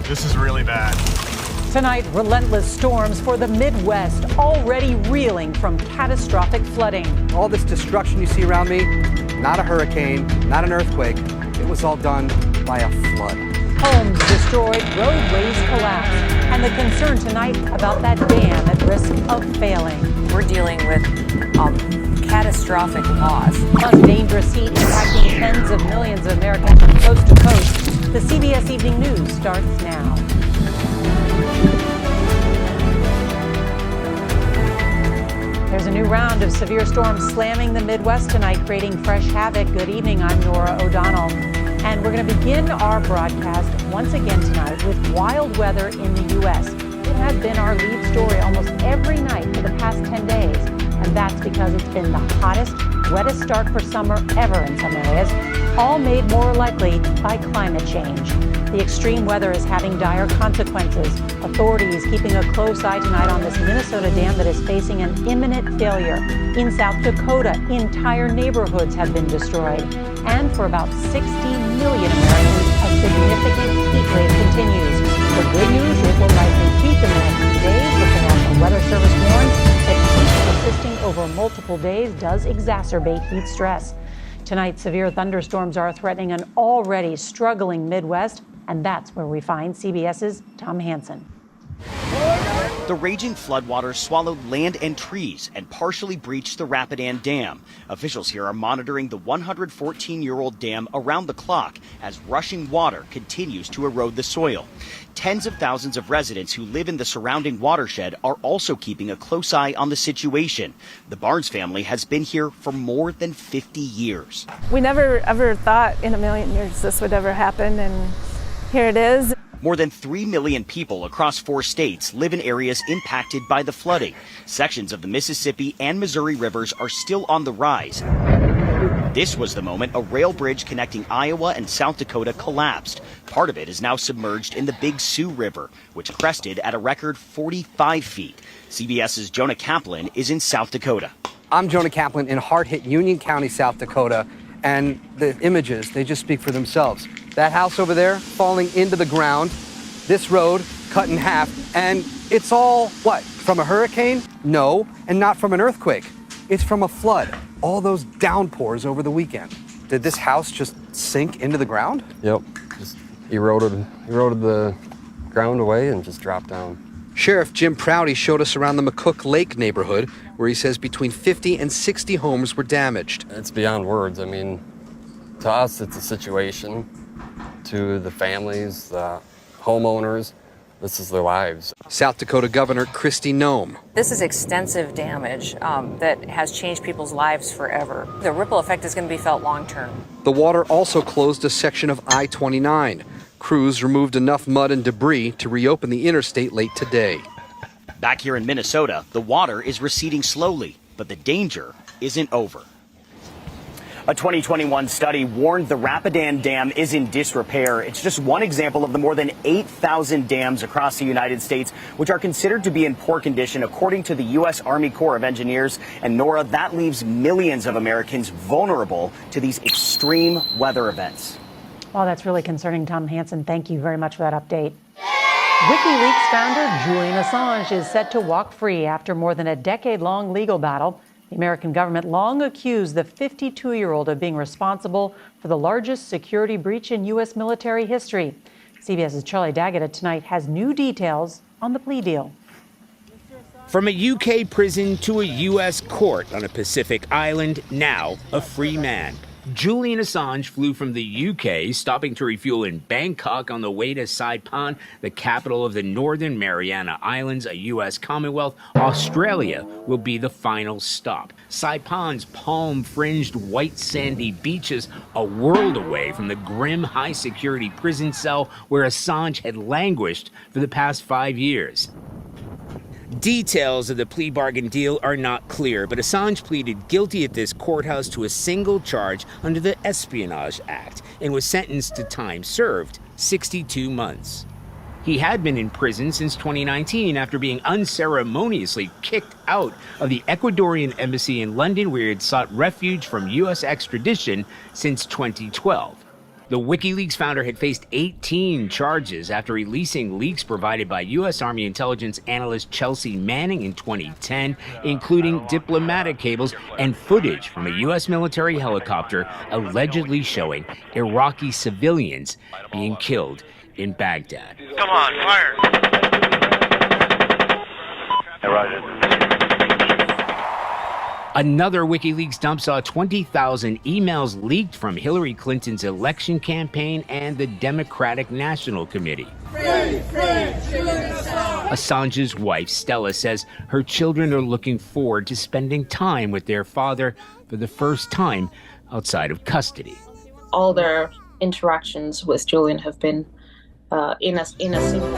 This is really bad. Tonight, relentless storms for the Midwest, already reeling from catastrophic flooding. All this destruction you see around me, not a hurricane, not an earthquake. It was all done by a flood. Homes destroyed, roadways collapsed, and the concern tonight about that dam at risk of failing. We're dealing with catastrophic loss. Plus, dangerous heat impacting tens of millions of Americans from coast to coast. The CBS Evening News starts now. There's a new round of severe storms slamming the Midwest tonight, creating fresh havoc. Good evening, I'm Nora O'Donnell. And we're going to begin our broadcast once again tonight with wild weather in the U.S. It has been our lead story almost every night for the past 10 days. And that's because it's been the hottest, wettest start for summer ever in some areas, all made more likely by climate change. The extreme weather is having dire consequences. Authorities keeping a close eye tonight on this Minnesota dam that is facing an imminent failure. In South Dakota, entire neighborhoods have been destroyed. And for about 60 million Americans, a significant heat wave continues. The good news, it will likely peak in the next few days, but the National Weather Service warns that heat persisting over multiple days does exacerbate heat stress. Tonight, severe thunderstorms are threatening an already struggling Midwest, and that's where we find CBS's Tom Hansen. The raging floodwaters swallowed land and trees and partially breached the Rapidan Dam. Officials here are monitoring the 114-year-old dam around the clock as rushing water continues to erode the soil. Tens of thousands of residents who live in the surrounding watershed are also keeping a close eye on the situation. The Barnes family has been here for more than 50 years. We never ever thought in a million years this would ever happen, and here it is. More than 3 million people across 4 states live in areas impacted by the flooding. Sections of the Mississippi and Missouri rivers are still on the rise. This was the moment a rail bridge connecting Iowa and South Dakota collapsed. Part of it is now submerged in the Big Sioux River, which crested at a record 45 feet. CBS's Jonah Kaplan is in South Dakota. I'm Jonah Kaplan in hard-hit Union County, South Dakota, and the images, they just speak for themselves. That house over there falling into the ground, this road cut in half, and it's all, what, from a hurricane? No, and not from an earthquake. It's from a flood. All those downpours over the weekend. Did this house just sink into the ground? Yep, just eroded the ground away and just dropped down. Sheriff Jim Prouty showed us around the McCook Lake neighborhood, where he says between 50 and 60 homes were damaged. It's beyond words. I mean, to us, it's a situation. To the families, the homeowners, this is their lives. South Dakota Governor Kristi Noem. This is extensive damage that has changed people's lives forever. The ripple effect is going to be felt long term. The water also closed a section of I-29. Crews removed enough mud and debris to reopen the interstate late today. Back here in Minnesota, the water is receding slowly, but the danger isn't over. A 2021 study warned the Rapidan Dam is in disrepair. It's just one example of the more than 8,000 dams across the United States, which are considered to be in poor condition, according to the U.S. Army Corps of Engineers. And Nora, that leaves millions of Americans vulnerable to these extreme weather events. Well, that's really concerning, Tom Hansen. Thank you very much for that update. WikiLeaks founder Julian Assange is set to walk free after more than a decade-long legal battle. The American government long accused the 52-year-old of being responsible for the largest security breach in U.S. military history. CBS's Charlie D'Agata tonight has new details on the plea deal. From a UK prison to a U.S. court on a Pacific island, now a free man. Julian Assange flew from the UK, stopping to refuel in Bangkok on the way to Saipan, the capital of the Northern Mariana Islands, a U.S. Commonwealth. Australia will be the final stop. Saipan's palm-fringed white sandy beaches, a world away from the grim high-security prison cell where Assange had languished for the past 5 years. Details of the plea bargain deal are not clear, but Assange pleaded guilty at this courthouse to a single charge under the Espionage Act and was sentenced to time served, 62 months. He had been in prison since 2019 after being unceremoniously kicked out of the Ecuadorian embassy in London, where he had sought refuge from U.S. extradition since 2012. The WikiLeaks founder had faced 18 charges after releasing leaks provided by U.S. Army intelligence analyst Chelsea Manning in 2010, including diplomatic cables and footage from a U.S. military helicopter allegedly showing Iraqi civilians being killed in Baghdad. Come on, fire! Another WikiLeaks dump saw 20,000 emails leaked from Hillary Clinton's election campaign and the Democratic National Committee. Assange's wife, Stella, says her children are looking forward to spending time with their father for the first time outside of custody. All their interactions with Julian have been in a single